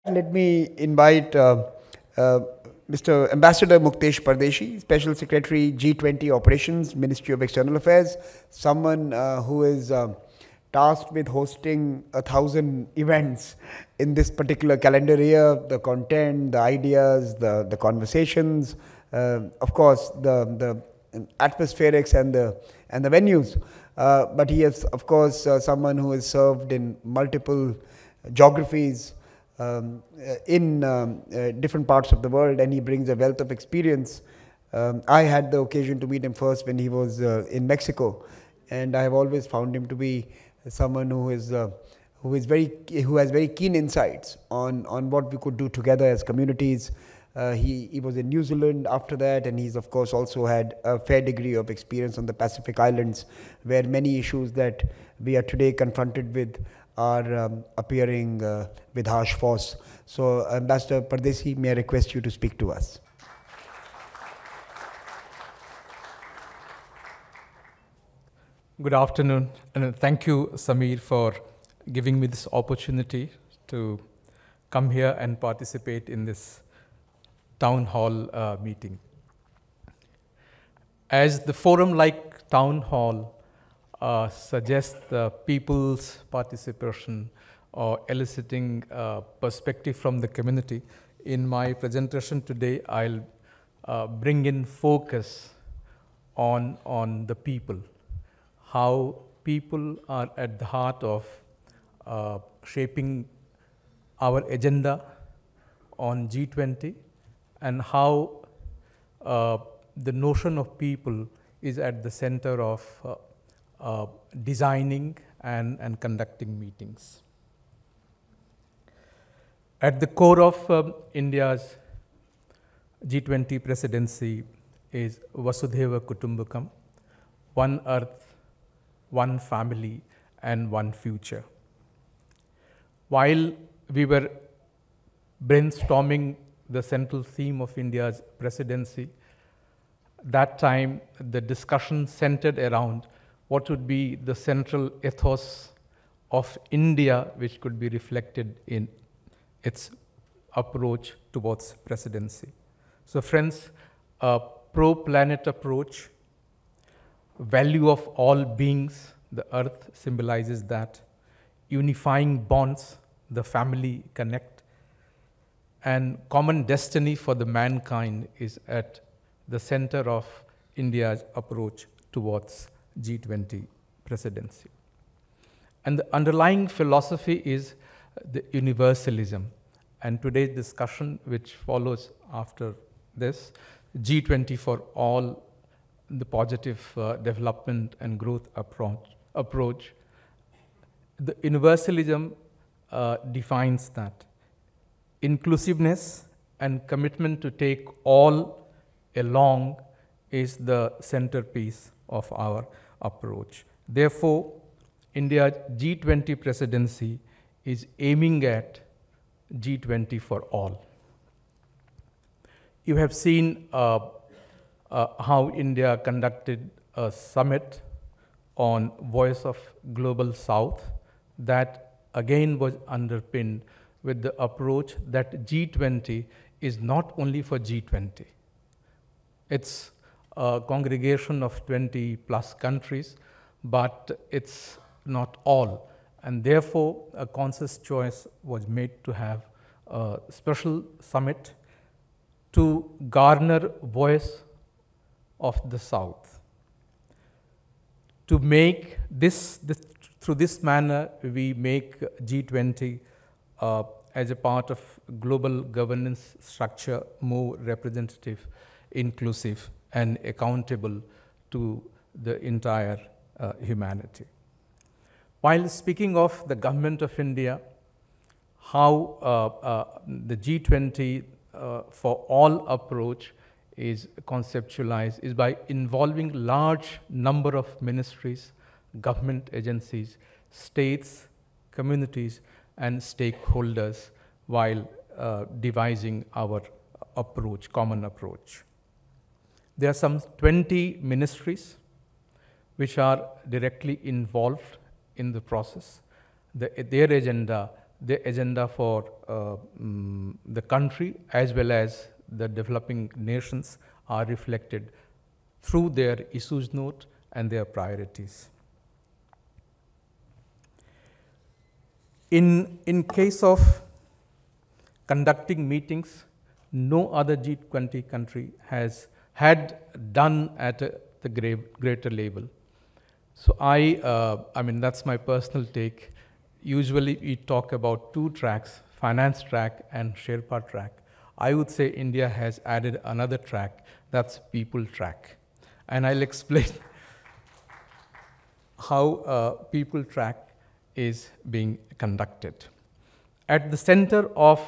Let me invite uh, Mr. Ambassador Muktesh Pardeshi, Special Secretary G20 Operations, Ministry of External Affairs, someone who is tasked with hosting 1,000 events in this particular calendar year, the content, the ideas, the conversations, of course, the atmospherics and the venues. But he is, of course, someone who has served in multiple geographies, in different parts of the world, and he brings a wealth of experience. I had the occasion to meet him first when he was in Mexico, and I have always found him to be someone who has very keen insights on what we could do together as communities. He was in New Zealand after that, and he's of course also had a fair degree of experience on the Pacific Islands, where many issues that we are today confronted with are appearing with harsh force. So, Ambassador Pardeshi, may I request you to speak to us? Good afternoon, and thank you, Samir, for giving me this opportunity to come here and participate in this town hall meeting. As the forum like town hall suggests the people's participation or eliciting perspective from the community, in my presentation today, I'll bring in focus on the people, how people are at the heart of shaping our agenda on G20, and how the notion of people is at the center of designing and conducting meetings. At the core of India's G20 presidency is Vasudhaiva Kutumbakam, one earth, one family, and one future. While we were brainstorming the central theme of India's presidency, that time the discussion centered around what would be the central ethos of India, which could be reflected in its approach towards presidency. So friends, a pro-planet approach, value of all beings, the earth symbolizes that, unifying bonds, the family connect, and common destiny for the mankind is at the center of India's approach towards G20 presidency. And the underlying philosophy is the universalism. And today's discussion, which follows after this, G20 for all, the positive development and growth approach, the universalism defines that inclusiveness and commitment to take all along is the centerpiece of our approach. Therefore, India's G20 presidency is aiming at G20 for all. You have seen how India conducted a summit on Voice of Global South that again was underpinned with the approach that G20 is not only for G20. It's a congregation of 20 plus countries, but it's not all. And therefore, a conscious choice was made to have a special summit to garner voice of the South. To make this through this manner, we make G20 as a part of global governance structure more representative, inclusive, and accountable to the entire humanity. While speaking of the government of India, how the G20 for all approach is conceptualized is by involving large number of ministries, government agencies, states, communities, and stakeholders while devising our approach, common approach. There are some 20 ministries which are directly involved in the process. Their agenda the agenda for the country as well as the developing nations are reflected through their issues note and their priorities. In case of conducting meetings, no other G20 country had done at the greater level. So I mean, that's my personal take. Usually we talk about two tracks, finance track and Sherpa track. I would say India has added another track, that's people track. And I'll explain how people track is being conducted. At the center of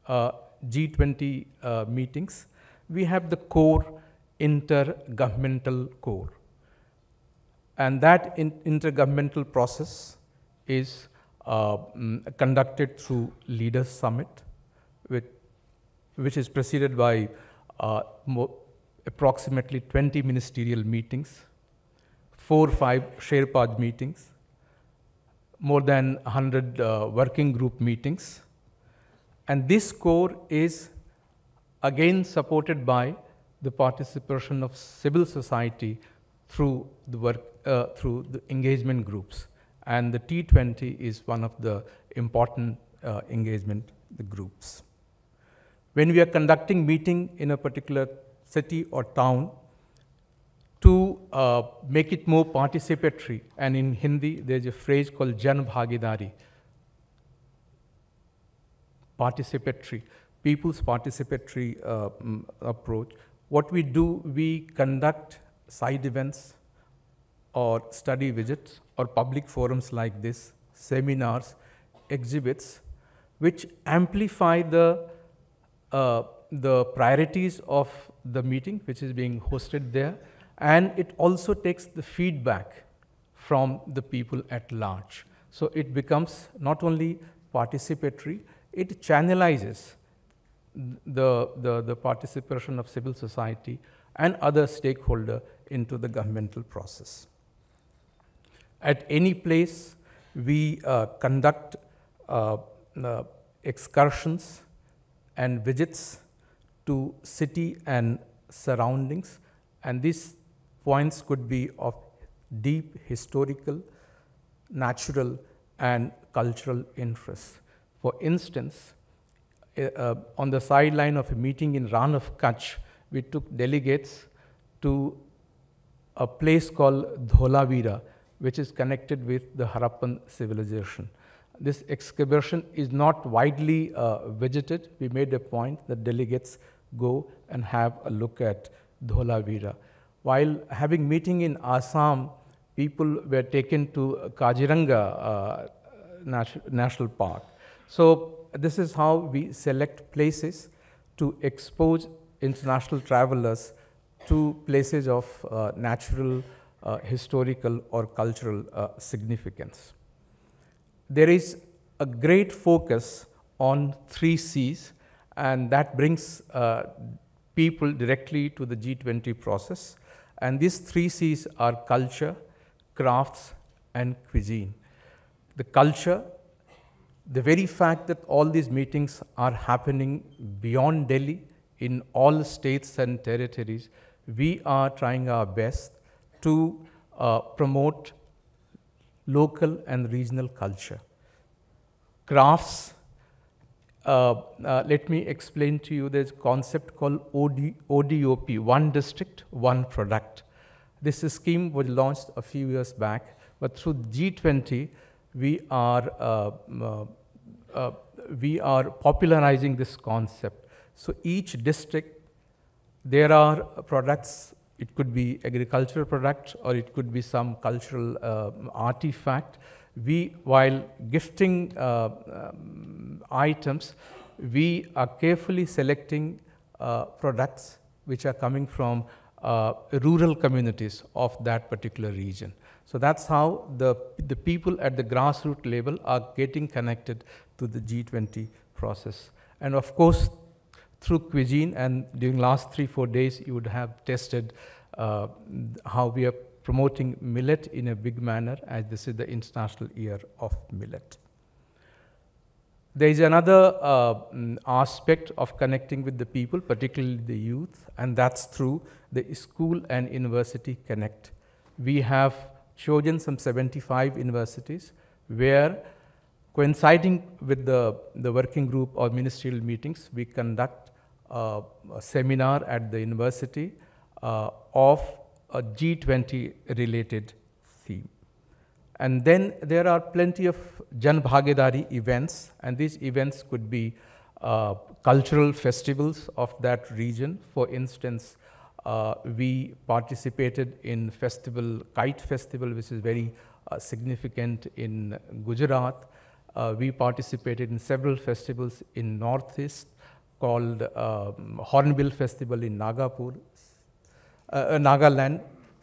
G20 meetings, we have the core, intergovernmental core. And that intergovernmental process is conducted through Leaders Summit, which is preceded by approximately 20 ministerial meetings, 4 or 5 Sherpa meetings, more than 100 working group meetings. And this core is again supported by the participation of civil society through the engagement groups. And the T20 is one of the important engagement groups. When we are conducting meeting in a particular city or town, to make it more participatory, and in Hindi there's a phrase called Jan Bhagidari, participatory, people's participatory approach. What we do, we conduct side events or study visits or public forums like this, seminars, exhibits, which amplify the priorities of the meeting which is being hosted there, and it also takes the feedback from the people at large. So it becomes not only participatory, it channelizes the participation of civil society and other stakeholders into the governmental process. At any place, we conduct excursions and visits to city and surroundings, and these points could be of deep historical, natural, and cultural interest. For instance, on the sideline of a meeting in Rann of Kutch, we took delegates to a place called Dholavira, which is connected with the Harappan civilization. This excavation is not widely visited. We made a point that delegates go and have a look at Dholavira. While having meeting in Assam, people were taken to Kaziranga National Park. So this is how we select places to expose international travelers to places of natural, historical, or cultural significance. There is a great focus on 3 C's, and that brings people directly to the G20 process. And these 3 C's are culture, crafts, and cuisine. The culture, the very fact that all these meetings are happening beyond Delhi in all states and territories, we are trying our best to promote local and regional culture. Crafts, let me explain to you, there's a concept called ODOP, one district, one product. This scheme was launched a few years back, but through G20, we are popularizing this concept. So each district, there are products. It could be agricultural product, or it could be some cultural artifact. While gifting items, we are carefully selecting products which are coming from rural communities of that particular region. So that's how the people at the grassroots level are getting connected to the G20 process. And of course, through cuisine, and during last 3-4 days, you would have tested how we are promoting millet in a big manner, as this is the International Year of Millet. There is another aspect of connecting with the people, particularly the youth, and that's through the school and university connect. We have chosen some 75 universities where, coinciding with the working group or ministerial meetings, we conduct a seminar at the university of a G20 related theme. And then there are plenty of Jan Bhagidari events, and these events could be cultural festivals of that region. For instance, we participated in Kite Festival, which is very significant in Gujarat. We participated in several festivals in Northeast called Hornbill Festival in Nagaland,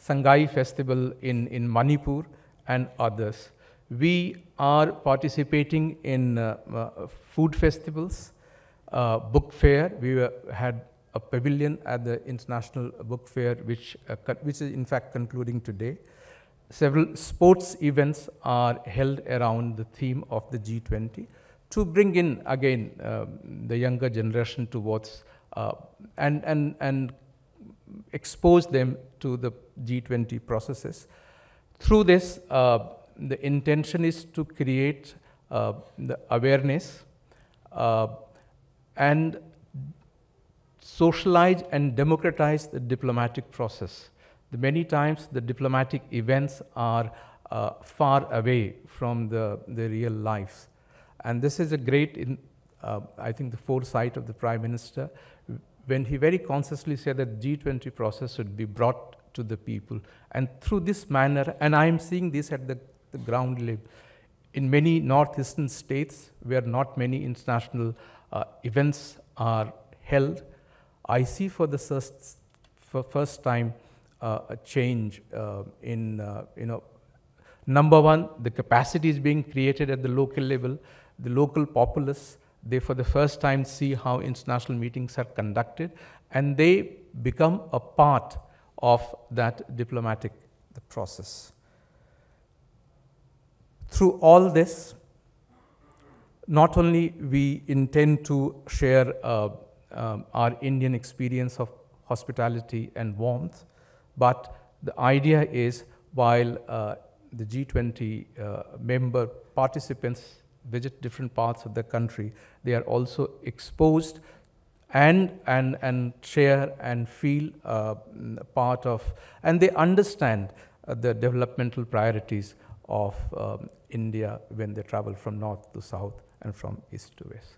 Sangai Festival in Manipur, and others. We are participating in food festivals, book fair. We had a pavilion at the International Book Fair, which is in fact concluding today. Several sports events are held around the theme of the G20 to bring in again the younger generation towards and expose them to the G20 processes. Through this, the intention is to create the awareness and socialize and democratize the diplomatic process. Many times the diplomatic events are far away from the real lives. And this is a great, I think, the foresight of the Prime Minister, when he very consciously said that G20 process should be brought to the people. And through this manner, and I am seeing this at the ground level, in many northeastern states where not many international events are held, I see for the first time a change in, number one, the capacity is being created at the local level. The local populace, they for the first time see how international meetings are conducted, and they become a part of that diplomatic process. Through all this, not only we intend to share our Indian experience of hospitality and warmth, but the idea is, while the G20 member participants visit different parts of the country, they are also exposed and share and feel part of, and they understand the developmental priorities of India when they travel from north to south and from east to west.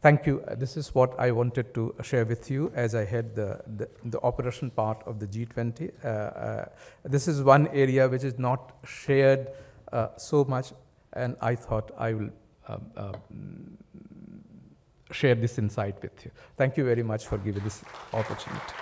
Thank you. This is what I wanted to share with you as I had the operation part of the G20. This is one area which is not shared so much, and I thought I will share this insight with you. Thank you very much for giving this opportunity.